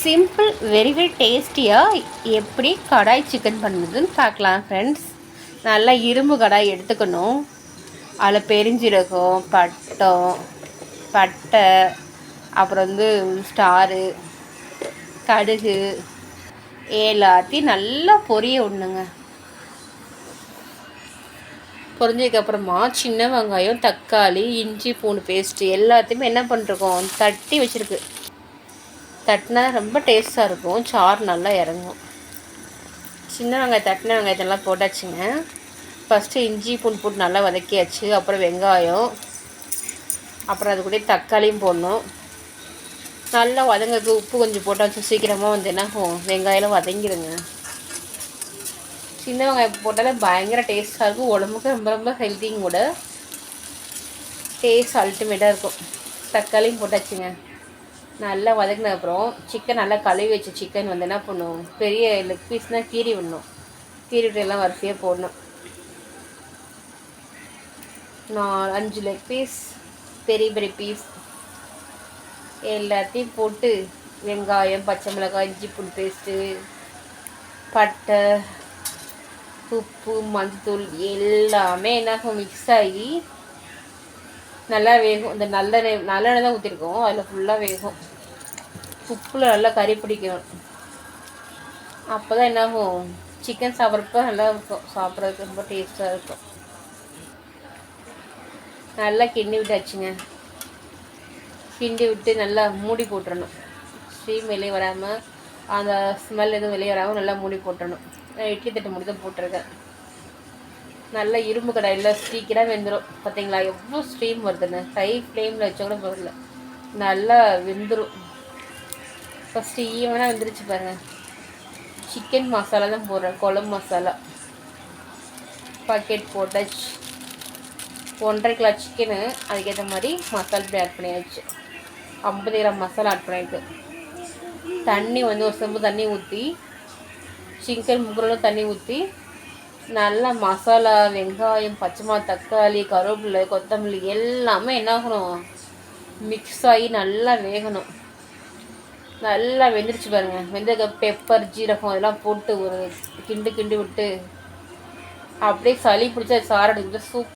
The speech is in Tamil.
சிம்பிள் வெரி வெரி டேஸ்டியாக எப்படி கடாய் சிக்கன் பண்ணுறதுன்னு பார்க்கலாம் ஃப்ரெண்ட்ஸ். நல்லா இரும்பு கடாய் எடுத்துக்கணும். அதில் பெருஞ்சீரகம், பட்டை, அப்புறம் ஸ்டாரு, கடுகு எல்லாத்தையும் நல்லா பொரிய விடணுங்க. பொரிஞ்சதுக்கப்புறமா சின்ன வெங்காயம், தக்காளி, இஞ்சி பூண்டு பேஸ்ட்டு எல்லாத்தையுமே என்ன பண்ணிருக்கோம், தட்டி வச்சுருக்கு. தட்டினா ரொம்ப டேஸ்ட்டாக இருக்கும், சாறு நல்லா இறங்கும். சின்ன வெங்காயம் தட்டின வெங்காயத்தெல்லாம் போட்டாச்சுங்க. ஃபஸ்ட்டு இஞ்சி பூண்டு போட்டு நல்லா வதக்கியாச்சு. அப்புறம் வெங்காயம், அப்புறம் அது கூட தக்காளியும் போடணும். நல்லா வதங்கிறதுக்கு உப்பு கொஞ்சம் போட்டாச்சு. சீக்கிரமாக என்ன வெங்காயம்லாம் வதங்கிடுங்க. சின்ன வெங்காயம் போட்டாலே பயங்கர டேஸ்ட்டாக இருக்கும். உடம்புக்கு ரொம்ப ரொம்ப ஹெல்த்தியும் கூட. டேஸ்ட் அல்டிமேட்டாக இருக்கும். தக்காளியும் போட்டாச்சுங்க. நல்லா வதக்கின அப்புறம் சிக்கன் நல்லா கழுவி வச்ச சிக்கன் என்ன பண்ணும், பெரிய லெக் பீஸ்னால் கீறி விடணும். கீறி விட்டு எல்லாம் வரிசையாக போடணும். 5 லெக் பீஸ், பெரிய பெரிய பீஸ் எல்லாத்தையும் போட்டு வெங்காயம், பச்சை மிளகாய், இஞ்சி பூண்டு பேஸ்ட்டு, பட்டை, உப்பு, மஞ்சத்தூள் எல்லாமே மிக்ஸ் ஆகி நல்லா வேகும். இந்த நல்லெண்ணெய் தான் ஊற்றிருக்கோம், அதில் ஃபுல்லாக வேகும். உப்பில் நல்லா கறி பிடிக்கணும். அப்போ தான் சிக்கன் சாப்பிட்றப்ப நல்லா இருக்கும். சாப்பிட்றதுக்கு ரொம்ப டேஸ்ட்டாக இருக்கும். நல்லா கிண்டி விட்டாச்சுங்க. கிண்டி விட்டு நல்லா மூடி போட்டுடணும். ஸ்டீம் வெளியே வராமல், அந்த ஸ்மெல் எதுவும் வெளியே வராமல் நல்லா மூடி போட்டுடணும். நான் இட்லி தட்டு மூடி தான் போட்டிருக்கேன். நல்லா இரும்பு கடாயில் சீக்கிரம் வெந்துடும். பார்த்தீங்களா எவ்வளோ ஸ்டீம் வருதுன்னு. ஹை ஃப்ளேமில் வச்சா கூட போடல, நல்லா வெந்துடும். ஃபஸ்ட்டு ஈவனாக வெந்துருச்சு பாருங்கள். சிக்கன் மசாலா தான் போடுறேன், குழம்பு மசாலா பாக்கெட் போட்டாச்சு. 1.5 கிலோ சிக்கனு, அதுக்கேற்ற மாதிரி மசாலா போய் ஆட் பண்ணியாச்சு. 50 கிராம் மசாலா ஆட் பண்ணியிருக்கு. தண்ணி ஒரு செம்பு தண்ணி ஊற்றி, சிக்கன் முக்குறளவு தண்ணி ஊற்றி, நல்லா மசாலா, வெங்காயம், பச்சை மிளகாய், தக்காளி, கருவேப்பிலை, கொத்தமல்லி எல்லாமே ஆகணும், மிக்ஸ் ஆகி நல்லா வேகணும். நல்லா வெந்துருச்சு பாருங்கள். வெந்ததுக்கு பெப்பர், ஜீரகம் அதெல்லாம் போட்டு ஒரு கிண்டு விட்டு அப்படியே சளி பிடிச்சா சாறு எடுத்து சூப்